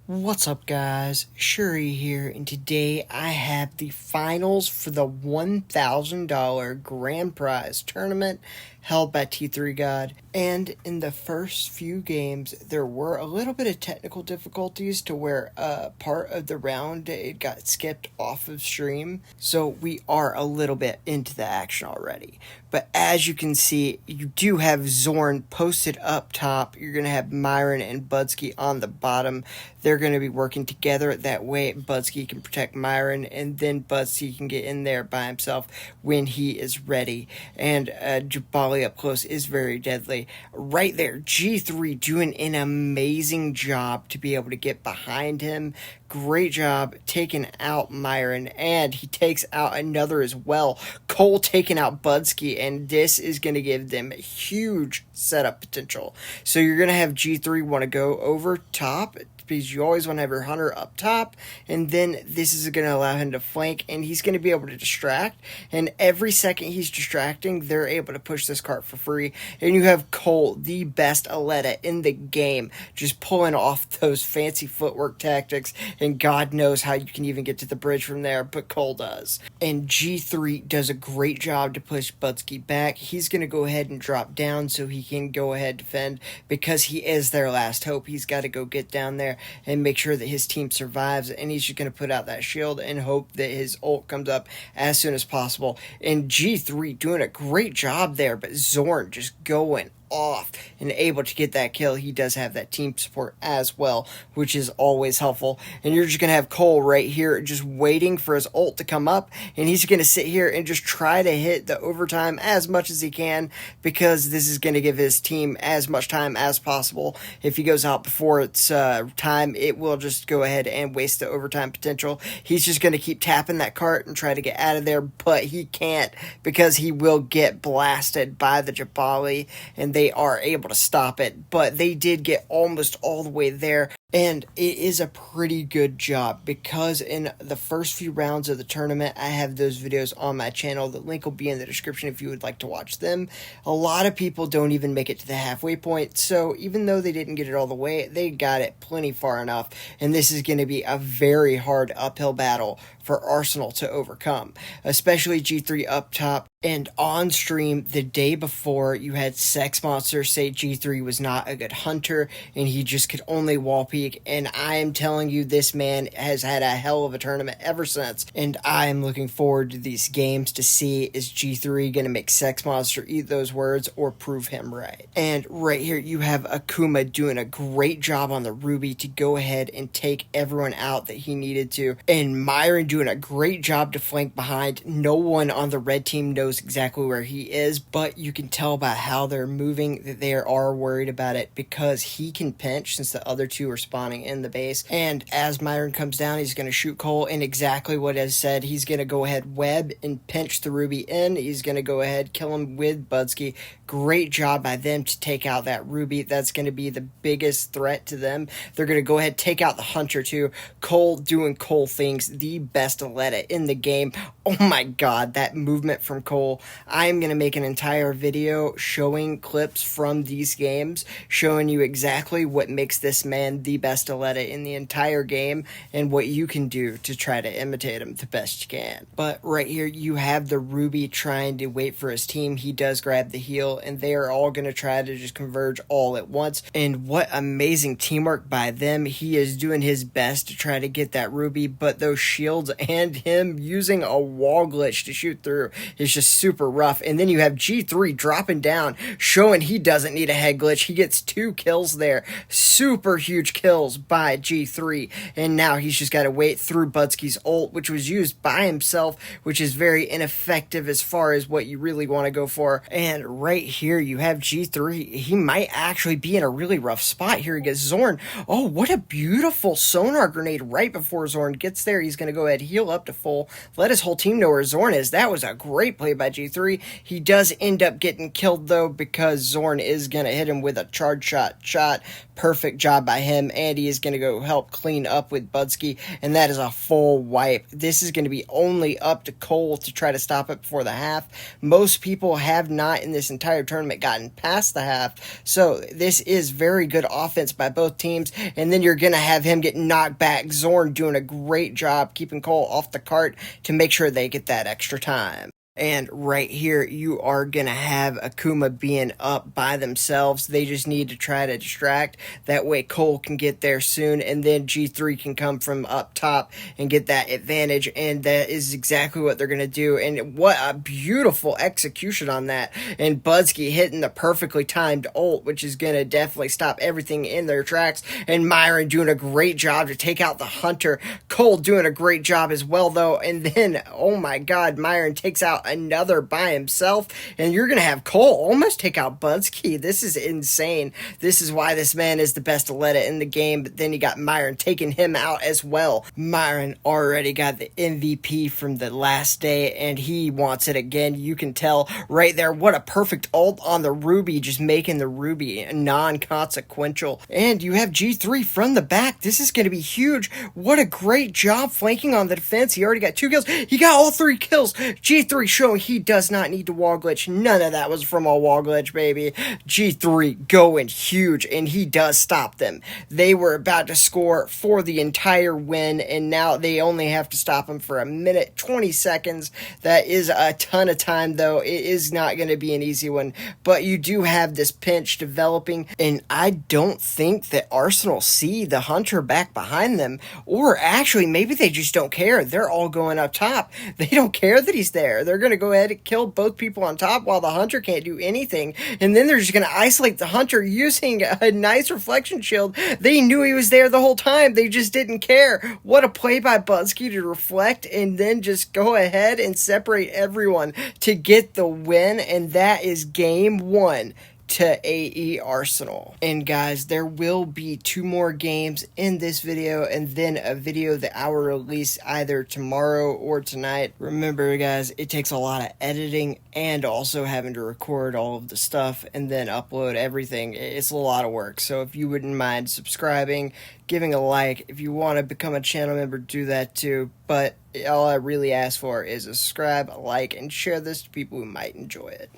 What's up, guys? Shouri here, and today I have the finals for the $1,000 grand prize tournament held by T3 God. And in the first few games, there were a little bit of technical difficulties to where part of the round it got skipped off of stream. So we are a little bit into the action already. But as you can see, you do have Zorn posted up top. You're going to have Myron and Budsky on the bottom. They're going to be working together. That way, Budsky can protect Myron, and then Budsky can get in there by himself when he is ready. And Jabali up close is very deadly. Right there, G3 doing an amazing job to be able to get behind him. Great job taking out Myron, and he takes out another as well. Cole taking out Budsky, and this is going to give them huge setup potential. So you're going to have G3 want to go over top, because you always want to have your hunter up top, and then this is going to allow him to flank, and he's going to be able to distract, and every second he's distracting, they're able to push this cart for free, and you have Cole, the best Aletta in the game, just pulling off those fancy footwork tactics, and God knows how you can even get to the bridge from there, but Cole does. And G3 does a great job to push Budsky back. He's going to go ahead and drop down so he can go ahead and defend, because he is their last hope. He's got to go get down there and make sure that his team survives, and he's just going to put out that shield and hope that his ult comes up as soon as possible. And G3 doing a great job there, but Zorn just going off and able to get that kill. He does have that team support as well, which is always helpful. And you're just going to have Cole right here just waiting for his ult to come up, and he's going to sit here and just try to hit the overtime as much as he can, because this is going to give his team as much time as possible. If he goes out before it's time, it will just go ahead and waste the overtime potential. He's just going to keep tapping that cart and try to get out of there, but he can't, because he will get blasted by the Jabali, and they are able to stop it, but they did get almost all the way there. And it is a pretty good job, because in the first few rounds of the tournament, I have those videos on my channel. The link will be in the description if you would like to watch them. A lot of people don't even make it to the halfway point, so even though they didn't get it all the way, they got it plenty far enough, and this is going to be a very hard uphill battle for Arsenal to overcome, especially G3 up top. And on stream the day before, you had Sex Monster say G3 was not a good hunter, and he just could only wall peek, and I am telling you, this man has had a hell of a tournament ever since, and I am looking forward to these games to see, is G3 going to make Sex Monster eat those words or prove him right. And right here you have Akuma doing a great job on the Ruby to go ahead and take everyone out that he needed to, and Myron doing a great job to flank behind. No one on the red team knows exactly where he is, but you can tell by how they're moving that they are worried about it, because he can pinch since the other two are spawning in the base. And as Myron comes down, he's going to shoot Cole, and exactly what I said, he's going to go ahead web and pinch the Ruby in. He's going to go ahead kill him with Budsky. Great job by them to take out that Ruby. That's going to be the biggest threat to them. They're going to go ahead take out the Hunter too. Cole doing Cole things, the best Aletta in the game. Oh my god, that movement from Cole. I am going to make an entire video showing clips from these games, showing you exactly what makes this man the best Aletta in the entire game, and what you can do to try to imitate him the best you can. But right here you have the Ruby trying to wait for his team. He does grab the heal, and they are all going to try to just converge all at once, and what amazing teamwork by them. He is doing his best to try to get that Ruby, but those shields and him using a wall glitch to shoot through is just super rough. And then you have G3 dropping down, showing he doesn't need a head glitch. He gets 2 kills there, super huge kills by G3, and now he's just got to wait through Budsky's ult, which was used by himself, which is very ineffective as far as what you really want to go for. And right here you have G3. He might actually be in a really rough spot here against Zorn. Oh, what a beautiful sonar grenade right before Zorn gets there. He's going to go ahead, heal up to full, let his whole team know where Zorn is. That was a great play by by G3. He does end up getting killed, though, because Zorn is going to hit him with a charge shot. Perfect job by him, and he is going to go help clean up with Budsky, and that is a full wipe. This is going to be only up to Cole to try to stop it before the half. Most people have not in this entire tournament gotten past the half, so this is very good offense by both teams, and then you're going to have him get knocked back. Zorn doing a great job keeping Cole off the cart to make sure they get that extra time. And right here, you are going to have Akuma being up by themselves. They just need to try to distract. That way Cole can get there soon, and then G3 can come from up top and get that advantage, and that is exactly what they're going to do. And what a beautiful execution on that. And Budsky hitting the perfectly timed ult, which is going to definitely stop everything in their tracks. And Myron doing a great job to take out the Hunter. Cole doing a great job as well, though. And then, oh my God, Myron takes out another by himself, and you're gonna have Cole almost take out Budsky. This is insane. This is why this man is the best Aletta in the game. But then you got Myron taking him out as well. Myron already got the MVP from the last day, and he wants it again. You can tell right there. What a perfect ult on the Ruby, just making the Ruby non-consequential. And you have G3 from the back. This is gonna be huge. What a great job flanking on the defense. He already got 2 kills. He got all 3 kills. G3 showing he does not need to wall glitch. None of that was from a wall glitch, baby. G3 going huge, and he does stop them. They were about to score for the entire win, and now they only have to stop him for a minute 20 seconds. That is a ton of time, though. It is not going to be an easy one, but you do have this pinch developing, and I don't think that Arsenal see the Hunter back behind them, or actually maybe they just don't care. They're all going up top. They don't care that he's there. They're going to go ahead and kill both people on top while the Hunter can't do anything, and then they're just going to isolate the Hunter using a nice reflection shield. They knew he was there the whole time. They just didn't care. What a play by Budsky to reflect and then just go ahead and separate everyone to get the win, and that is game 1 to AE Arsenal. And guys, there will be 2 more games in this video, and then a video that I will release either tomorrow or tonight. Remember guys, it takes a lot of editing and also having to record all of the stuff and then upload everything. It's a lot of work, so if you wouldn't mind subscribing, giving a like. If you want to become a channel member, do that too. But all I really ask for is a subscribe, a like, and share this to people who might enjoy it.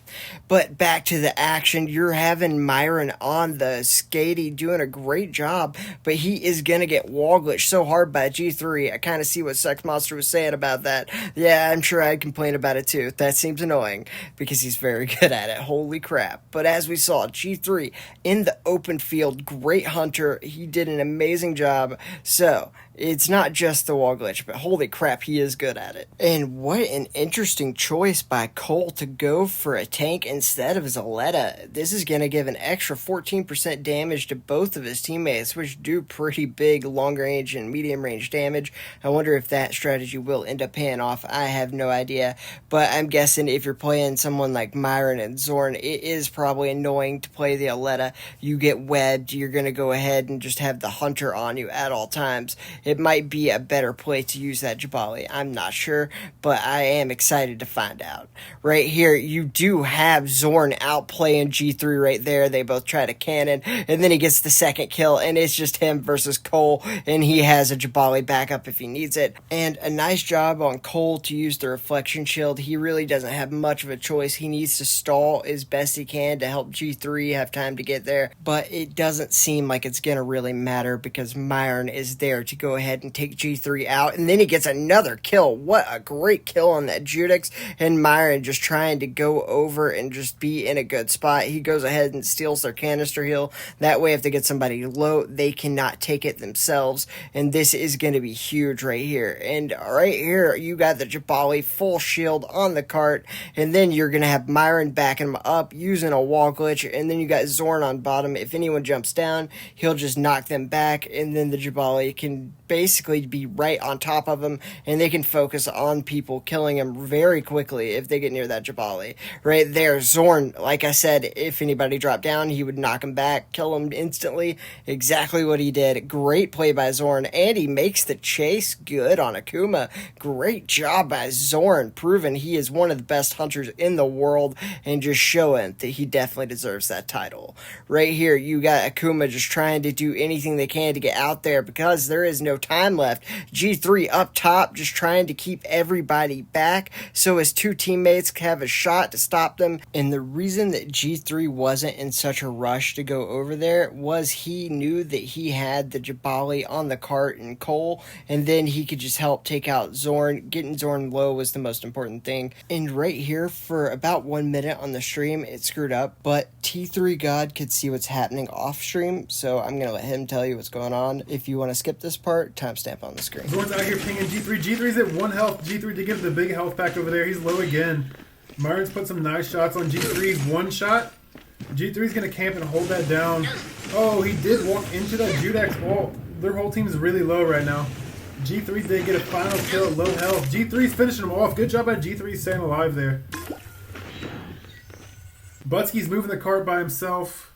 But back to the action. You're having Myron on the skatey doing a great job, but he is going to get wall glitched so hard by G3. I kind of see what Sex Monster was saying about that. Yeah, I'm sure I'd complain about it too. That seems annoying because he's very good at it. Holy crap. But as we saw, G3 in the open field, great Hunter. He did an amazing job. So it's not just the wall glitch, but holy crap, he is good at it. And what an interesting choice by Cole to go for a tank instead of Zaletta. This is going to give an extra 14% damage to both of his teammates, which do pretty big long range and medium range damage. I wonder if that strategy will end up paying off. I have no idea, but I'm guessing if you're playing someone like Myron and Zorn, it is probably annoying to play the Aletta. You get webbed, you're going to go ahead and just have the Hunter on you at all times. It might be a better play to use that Jabali. I'm not sure, but I am excited to find out. Right here, you do have Zorn outplaying G3 right there. They both try to cannon, and then he gets the second kill, and it's just him versus Cole, and he has a Jabali backup if he needs it. And a nice job on Cole to use the reflection shield. He really doesn't have much of a choice. He needs to stall as best he can to help G3 have time to get there, but it doesn't seem like it's going to really matter because Myron is there to go ahead and take G3 out, and then he gets another kill. What a great kill on that Judix, and Myron just trying to go over and just be in a good spot. He goes ahead and steals their canister heal. That way if they get somebody low, they cannot take it themselves, and this is going to be huge right here. And right here, you got the Jabali full shield on the cart, and then you're going to have Myron backing him up using a wall glitch, and then you got Zorn on bottom. If anyone jumps down, he'll just knock them back, and then the Jabali can basically be right on top of him, and they can focus on people, killing him very quickly if they get near that Jabali. Right there, Zorn, like I said, if anybody dropped down, he would knock him back, kill him instantly. Exactly what he did. Great play by Zorn, and he makes the chase good on Akuma. Great job by Zorn, proving he is one of the best hunters characters in the world and just showing that he definitely deserves that title. Right here, you got Akuma just trying to do anything they can to get out there because there is no time left. G3 up top just trying to keep everybody back so his two teammates have a shot to stop them. And the reason that G3 wasn't in such a rush to go over there was he knew that he had the Jabali on the cart and Cole, and then he could just help take out Zorn. Getting Zorn low was the most important thing. And right here, for about 1 minute on the stream, it screwed up, but T3 God could see what's happening off stream, so I'm going to let him tell you what's going on. If you want to skip this part, timestamp on the screen. Zorn's out here pinging G3. G3's at 1 health. G3 to give the big health pack over there. He's low again. Myron's put some nice shots on G3's one shot. G3's going to camp and hold that down. Oh, he did walk into that Judex. Oh, their whole team is really low right now. G3 did get a final kill at low health. G3's finishing him off. Good job by G3 staying alive there. Butsky's moving the cart by himself.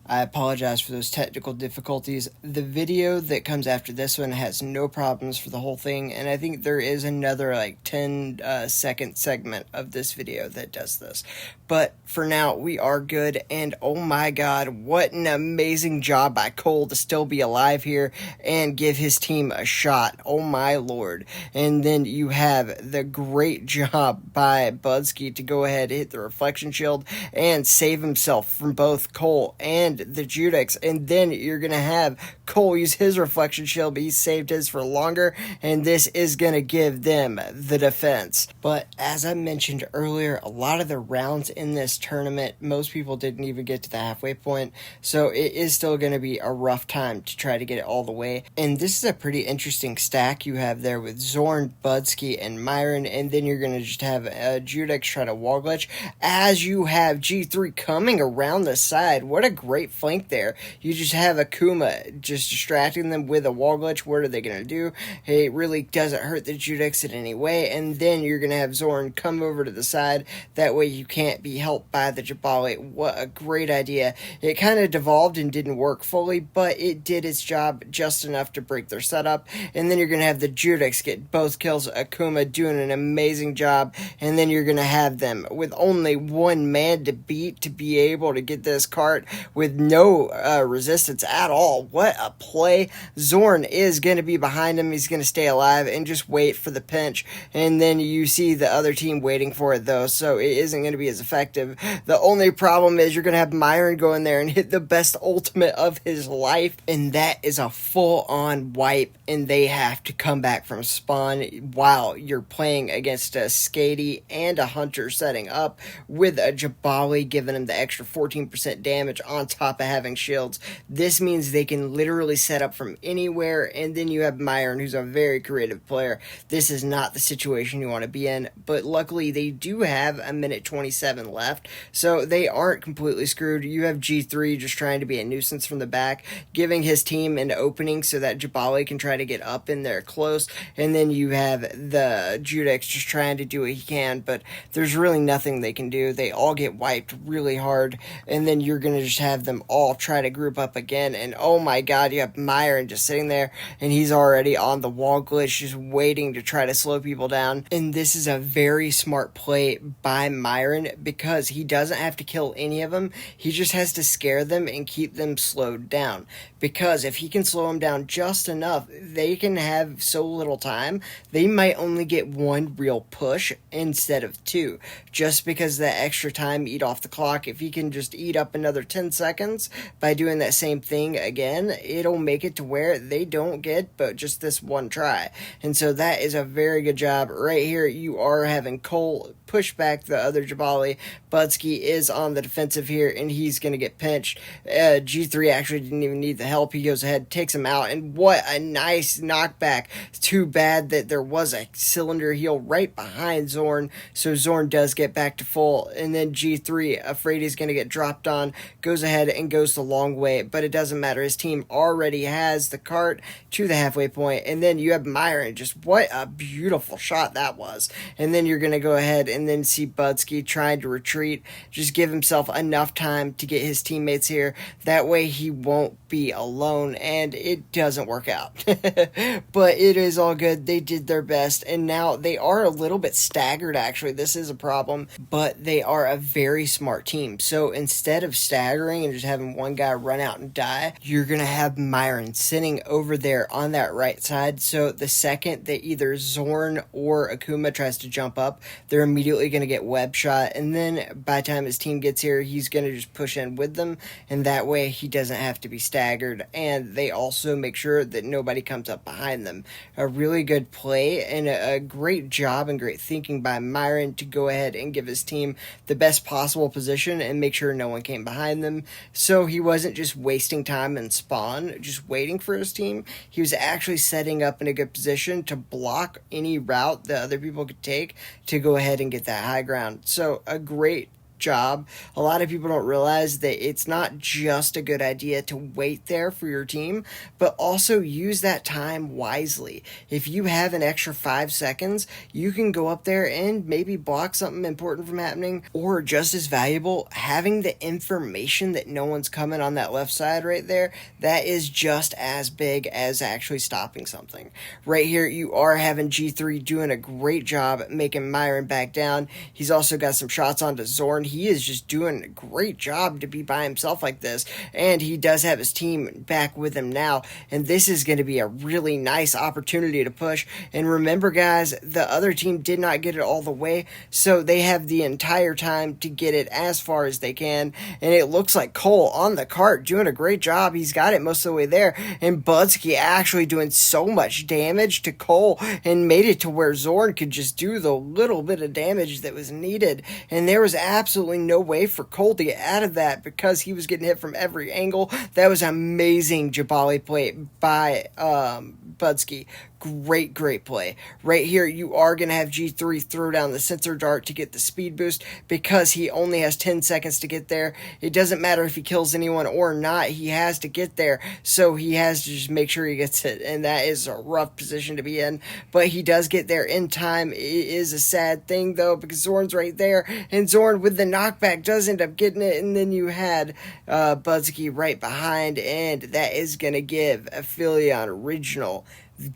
I apologize for those technical difficulties. The video that comes after this one has no problems for the whole thing, and I think there is another like 10-second segment of this video that does this. But for now, we are good, and oh my god, what an amazing job by Cole to still be alive here and give his team a shot. Oh my lord. And then you have the great job by Budsky to go ahead, hit the reflection shield, and save himself from both Cole and the Judex. And then you're going to have Cole use his reflection shield, but he saved his for longer, and this is going to give them the defense. But as I mentioned earlier, a lot of the rounds in this tournament, most people didn't even get to the halfway point, so it is still going to be a rough time to try to get it all the way. And this is a pretty interesting stack you have there with Zorn, Budsky, and Myron, and then you're going to just have Judex try to wall glitch as you have G3 coming around the side. What a great flank there. You just have Akuma just distracting them with a wall glitch. What are they going to do? It really doesn't hurt the Judex in any way, and then you're going to have Zorn come over to the side. That way you can't be helped by the Jabali. What a great idea. It kind of devolved and didn't work fully, but it did its job just enough to break their setup. And then you're going to have the Judex get both kills. Akuma doing an amazing job, and then you're going to have them with only one man to beat to be able to get this cart with no resistance at all. What a play. Zorn is going to be behind him. He's going to stay alive and just wait for the pinch, and then you see the other team waiting for it though, so it isn't going to be as effective. The only problem is you're going to have Myron go in there and hit the best ultimate of his life, and that is a full-on wipe, and they have to come back from spawn while you're playing against a Skady and a Hunter setting up with a Jabali giving him the extra 14% damage on top of having shields. This means they can literally set up from anywhere, and then you have Myron, who's a very creative player. This is not the situation you want to be in, but luckily they do have a minute 27 left, so they aren't completely screwed. You have G3 just trying to be a nuisance from the back, giving his team an opening so that Jabali can try to get up in there close, and then you have the Judex just trying to do what he can, but there's really nothing they can do. They all get wiped really hard, and then you're going to just have them all try to group up again, and oh my god, you have Myron just sitting there, and he's already on the wall glitch, just waiting to try to slow people down. And this is a very smart play by Myron because he doesn't have to kill any of them. He just has to scare them and keep them slowed down, because if he can slow them down just enough, they can have so little time, they might only get one real push instead of two, just because that extra time eat off the clock. If he can just eat up another 10 seconds by doing that same thing again, it'll make it to where they don't get but just this one try. And so that is a very good job. Right here, you are having Cole push back the other Jabali. Budsky is on the defensive here, and he's going to get pinched. G3 actually didn't even need the help. He goes ahead, takes him out, and what a nice knockback. It's too bad that there was a cylinder heal right behind Zorn, so Zorn does get back to full, and then G3, afraid he's going to get dropped on, goes ahead and goes the long way, but it doesn't matter. His team already has the cart to the halfway point, and then you have Myron. Just what a beautiful shot that was. And then you're going to go ahead and then see Budsky trying to retreat, just give himself enough time to get his teammates here. That way he won't be alone, and it doesn't work out. But it is all good. They did their best, and now they are a little bit staggered, actually. This is a problem, but they are a very smart team. So instead of staggering and just having one guy run out and die, you're going to have Myron sitting over there on that right side. So the second that either Zorn or Akuma tries to jump up, they're immediately going to get web shot, and then by the time his team gets here, he's going to just push in with them, and that way he doesn't have to be staggered. And they also make sure that nobody comes up behind them. A really good play and a great job and great thinking by Myron to go ahead and give his team the best possible position and make sure no one came behind them. So he wasn't just wasting time in spawn, just waiting for his team. He was actually setting up in a good position to block any route that other people could take to go ahead and get that high ground. So a great job. A lot of people don't realize that it's not just a good idea to wait there for your team, but also use that time wisely. If you have an extra 5 seconds, you can go up there and maybe block something important from happening, or just as valuable, having the information that no one's coming on that left side right there. That is just as big as actually stopping something. Right here, you are having G3 doing a great job making Myron back down. He's also got some shots onto Zorn. He is just doing a great job to be by himself like this, and he does have his team back with him now, and this is going to be a really nice opportunity to push. And remember, guys, the other team did not get it all the way, so they have the entire time to get it as far as they can. And it looks like Cole on the cart doing a great job. He's got it most of the way there, and Budsky actually doing so much damage to Cole and made it to where Zorn could just do the little bit of damage that was needed. And there was absolutely no way for Cole to get out of that because he was getting hit from every angle. That was amazing Jabali play by Budsky. Great play. Right here, you are going to have G3 throw down the sensor dart to get the speed boost because he only has 10 seconds to get there. It doesn't matter if he kills anyone or not. He has to get there, so he has to just make sure he gets it, and that is a rough position to be in, but he does get there in time. It is a sad thing, though, because Zorn's right there, and Zorn with the knockback does end up getting it, and then you had Budsky right behind, and that is going to give Aphelion Original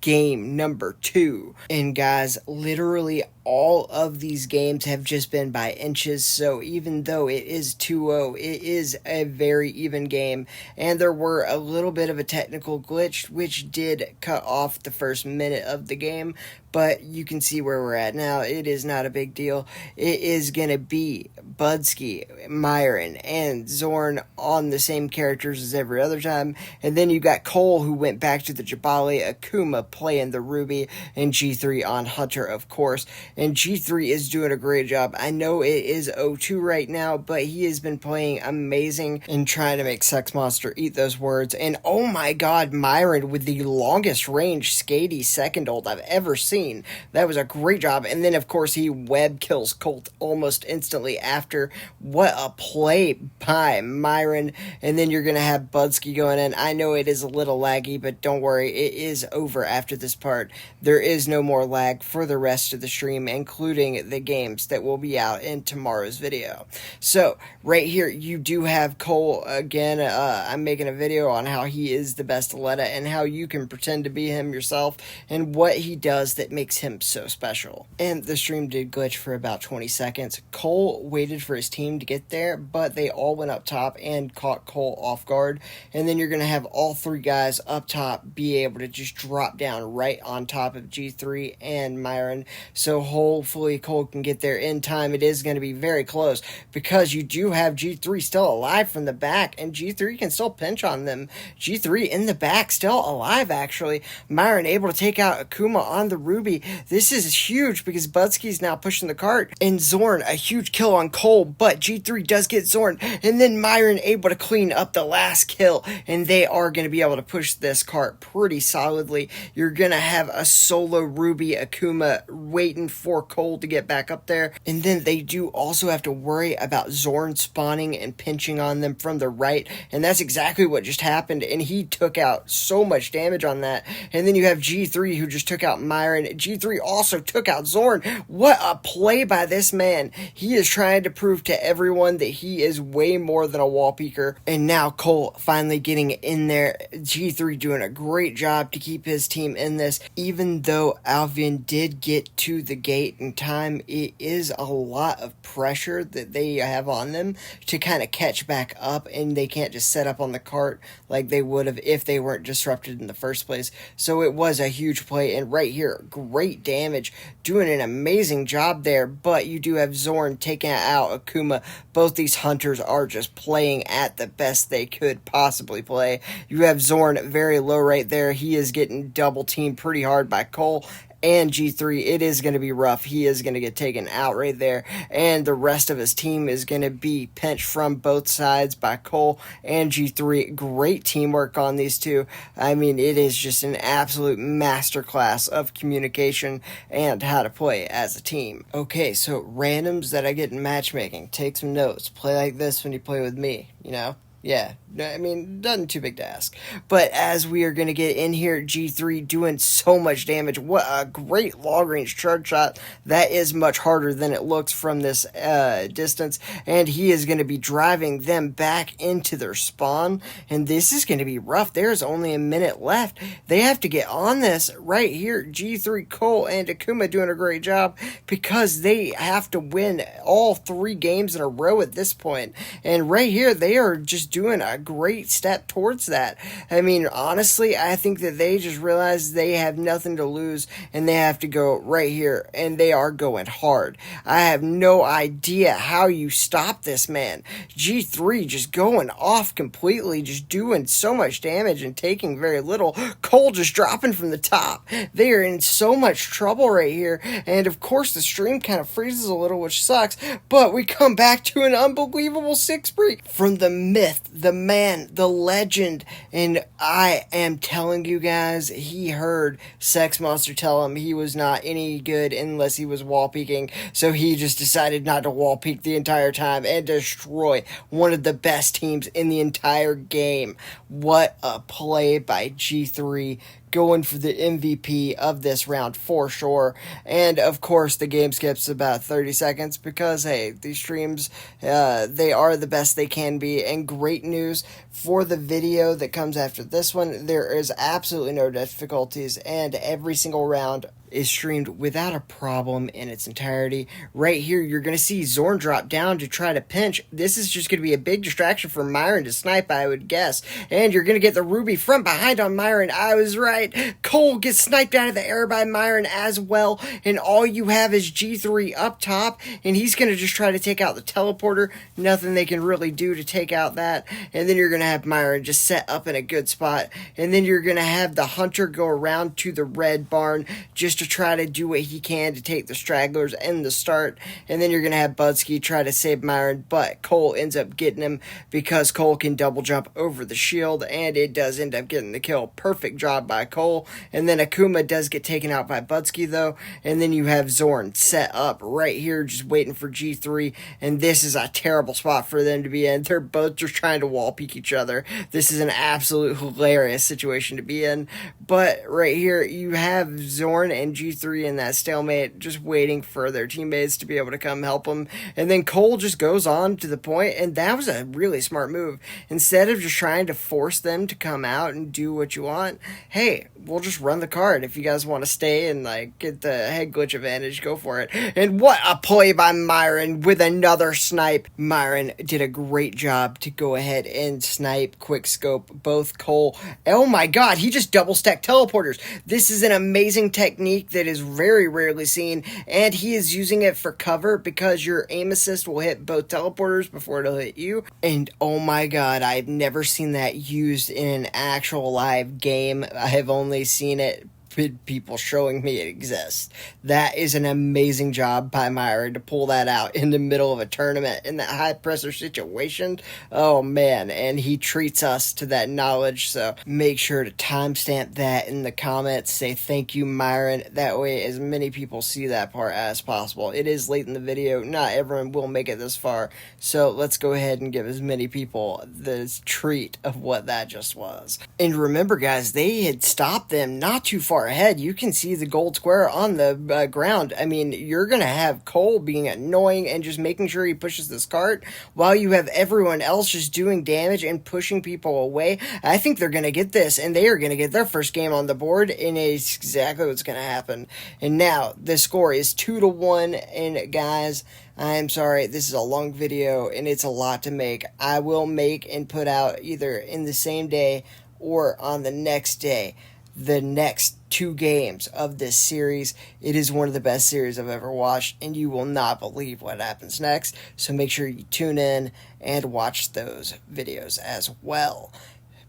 game number 2. And guys, literally all of these games have just been by inches, so even though it is 2-0, it is a very even game, and there were a little bit of a technical glitch which did cut off the first minute of the game, but you can see where we're at now. It is not a big deal. It is going to be Budsky, Myron, and Zorn on the same characters as every other time, and then you got Cole, who went back to the Jabali, Akuma playing the Ruby, and G3 on Hunter, of course. And G3 is doing a great job. I know it is 0-2 right now, but he has been playing amazing and trying to make Sex Monster eat those words. And oh my god, Myron with the longest range Skady second ult I've ever seen. That was a great job. And then, of course, he web kills Colt almost instantly after. What a play by Myron. And then you're going to have Budsky going in. I know it is a little laggy, but don't worry, it is over after this part. There is no more lag for the rest of the stream, including the games that will be out in tomorrow's video. So right here, you do have Cole again. I'm making a video on how he is the best Aletta and how you can pretend to be him yourself and what he does that makes him so special. And the stream did glitch for about 20 seconds. Cole waited for his team to get there, but they all went up top and caught Cole off guard. And then you're going to have all 3 guys up top be able to just drop down right on top of G3 and Myron. So hopefully Cole can get there in time. It is going to be very close because you do have G3 still alive from the back, and G3 can still pinch on them. G3 in the back still alive, actually. Myron able to take out Akuma on the Ruby. This is huge because Budsky's now pushing the cart, and Zorn a huge kill on Cole, but G3 does get Zorn, and then Myron able to clean up the last kill, and they are going to be able to push this cart pretty solidly. You're going to have a solo Ruby Akuma waiting for for Cole to get back up there. And then they do also have to worry about Zorn spawning and pinching on them from the right, and that's exactly what just happened, and he took out so much damage on that. And then you have G3 who just took out Myron. G3 also took out Zorn. What a play by this man. He is trying to prove to everyone that he is way more than a wall peeker. And now Cole finally getting in there. G3 doing a great job to keep his team in this. Even though Aphelion did get to the gate in time, it is a lot of pressure that they have on them to kind of catch back up, and they can't just set up on the cart like they would have if they weren't disrupted in the first place. So it was a huge play, and right here, great damage, doing an amazing job there. But you do have Zorn taking out Akuma. Both these hunters are just playing at the best they could possibly play. You have Zorn very low right there. He is getting double teamed pretty hard by Cole and G3. It is going to be rough. He is going to get taken out right there, and the rest of his team is going to be pinched from both sides by Cole and G3. Great teamwork on these two. I mean, it is just an absolute masterclass of communication and how to play as a team. Okay, so randoms that I get in matchmaking, take some notes. Play like this when you play with me, you know? Yeah, I mean, nothing too big to ask. But as we are going to get in here, G3 doing so much damage. What a great long-range charge shot. That is much harder than it looks from this distance. And he is going to be driving them back into their spawn. And this is going to be rough. There's only a minute left. They have to get on this right here. G3, Cole, and Akuma doing a great job because they have to win all 3 games in a row at this point. And right here, they are just doing a great step towards that. I mean, honestly, I think that they just realized they have nothing to lose and they have to go right here, and they are going hard. I have no idea how you stop this man. G3 just going off completely, just doing so much damage and taking very little. Cole just dropping from the top. They are in so much trouble right here, and of course the stream kind of freezes a little, which sucks, but we come back to an unbelievable 6 break from the myth, the man, the legend, and I am telling you guys, he heard Sex Monster tell him he was not any good unless he was wall peeking, so he just decided not to wall peek the entire time and destroy one of the best teams in the entire game. What a play by G3, going for the MVP of this round for sure. And of course the game skips about 30 seconds because hey, these streams, they are the best they can be. And great news for the video that comes after this one, there is absolutely no difficulties and every single round is streamed without a problem in its entirety. Right here, you're going to see Zorn drop down to try to pinch. This is just going to be a big distraction for Myron to snipe, I would guess. And you're going to get the Ruby from behind on Myron. I was right. Cole gets sniped out of the air by Myron as well. And all you have is G3 up top. And he's going to just try to take out the teleporter. Nothing they can really do to take out that. And then you're going to have Myron just set up in a good spot. And then you're going to have the Hunter go around to the red barn just to try to do what he can to take the stragglers in the start. And then you're going to have Budsky try to save Myron, but Cole ends up getting him because Cole can double jump over the shield, and it does end up getting the kill. Perfect job by Cole. And then Akuma does get taken out by Budsky though, and then you have Zorn set up right here just waiting for G3, and this is a terrible spot for them to be in. They're both just trying to wall peek each other. This is an absolute hilarious situation to be in. But right here you have Zorn and G3 in that stalemate, just waiting for their teammates to be able to come help them. And then Cole just goes on to the point, and that was a really smart move. Instead of just trying to force them to come out and do what you want, hey, we'll just run the card. If you guys want to stay and like get the head glitch advantage, go for it. And what a play by Myron with another snipe. Myron did a great job to go ahead and snipe, quick scope both Cole. Oh my god, he just double stacked teleporters. This is an amazing technique that is very rarely seen, and he is using it for cover because your aim assist will hit both teleporters before it'll hit you. And oh my god, I've never seen that used in an actual live game. I have only seen it stupid people showing me it exists. That is an amazing job by Myron to pull that out in the middle of a tournament in that high pressure situation. Oh man, and he treats us to that knowledge, so make sure to timestamp that in the comments. Say thank you, Myron. That way as many people see that part as possible. It is late in the video. Not everyone will make it this far, so let's go ahead and give as many people the treat of what that just was. And remember, guys, they had stopped them not too far ahead. You can see the gold square on the ground. I mean, you're going to have Cole being annoying and just making sure he pushes this cart while you have everyone else just doing damage and pushing people away. I think they're going to get this, and they are going to get their first game on the board, and it's exactly what's going to happen. And now the score is 2-1, and guys, I'm sorry, this is a long video, and it's a lot to make. I will make and put out either in the same day or on the next day the next 2 games of this series. It is one of the best series I've ever watched, and you will not believe what happens next. So make sure you tune in and watch those videos as well.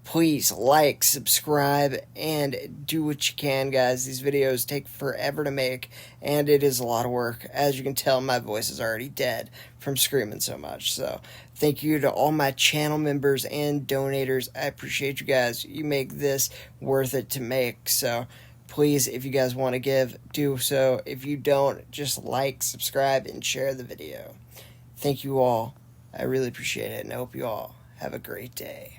Please like, subscribe, and do what you can, guys. These videos take forever to make, and it is a lot of work. As you can tell, my voice is already dead from screaming so much. So thank you to all my channel members and donators. I appreciate you guys. You make this worth it to make. So please, if you guys want to give, do so. If you don't, just like, subscribe, and share the video. Thank you all. I really appreciate it, and I hope you all have a great day.